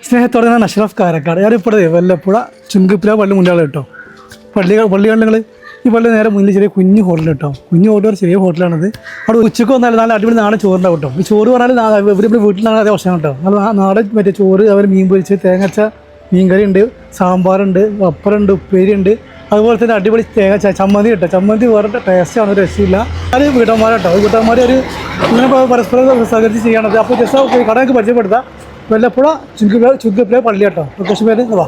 സ്നേഹത്തോടെ ഞാൻ അഷ്റഫ് കാരക്കാട്. ഞാനിപ്പോൾ വല്ലപ്പുഴ ചുങ്കിപ്പുര പള്ളി മുന്നിലാണ് കേട്ടോ. പള്ളി കണ്ടുങ്ങൾ ഈ പള്ളി നേരെ മുന്നിൽ ചെറിയ കുഞ്ഞു ഹോട്ടൽ കേട്ടോ. കുഞ്ഞു ഹോട്ടൽ ചെറിയ ഹോട്ടലാണത്. അവിടെ ഉച്ചക്ക് വന്നാൽ നല്ല അടിപൊളി നാടൻ ചോറുണ്ടാവും കേട്ടോ. ഈ ചോറ് പറഞ്ഞാൽ ഇവിടെ വീട്ടിലാണ് അതേ ഭക്ഷണം കേട്ടോ. നല്ല നാടൻ മറ്റേ ചോറ്, അവർ മീൻ പൊരിച്ച് തേങ്ങച്ച മീൻകറി ഉണ്ട്, സാമ്പാറുണ്ട്, പപ്പരമുണ്ട്, ഉപ്പേരി ഉണ്ട്. അതുപോലെ തന്നെ അടിപൊളി ചമ്മന്തി കേട്ടോ. ചമ്മന്തി വേറെ ടേസ്റ്റാണ്, ഒരു രക്ഷയില്ല. അത് വീട്ടന്മാരാട്ടോ. വീട്ടന്മാർ ഒരു ഇങ്ങനെ പരസ്പരം സഹകരിച്ച് ചെയ്യണത്. അപ്പോൾ ജസ്റ്റ് കടയൊക്കെ പരിചയപ്പെടുത്താം. വല്ലപ്പുഴ ചുങ്കിപ്പുര പള്ളി കേട്ടോ. ലൊക്കേഷൻ പേര് വാ.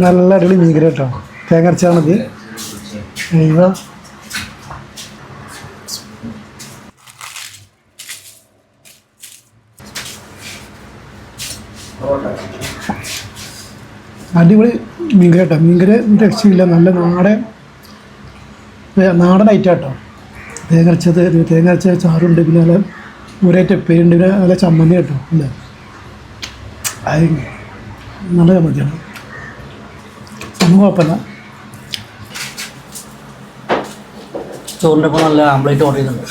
നല്ല അടിപൊളി മീൻകറി കേട്ടോ. തേങ്ങ അരച്ചാൽ മതി. അടിപൊളി മീൻകറി കേട്ടോ. മീൻകറി രക്ഷയില്ല. നല്ല നാടൻ ഐറ്റം കേട്ടോ. തേങ്ങ അരച്ച ചാറുണ്ട്, പിന്നെ നല്ല ഒരേറ്റ ഉപ്പേരിയുണ്ട്, പിന്നെ നല്ല ചമ്മന്തി കേട്ടോ. അല്ലേ, നല്ല ചമ്മന്തിയാണ്, ഒന്നും കുഴപ്പമില്ല. ചോറിൻ്റെ ഒപ്പം നല്ല ആംപ്ലേറ്റ് ഓർഡർ ചെയ്തിട്ടുണ്ട്.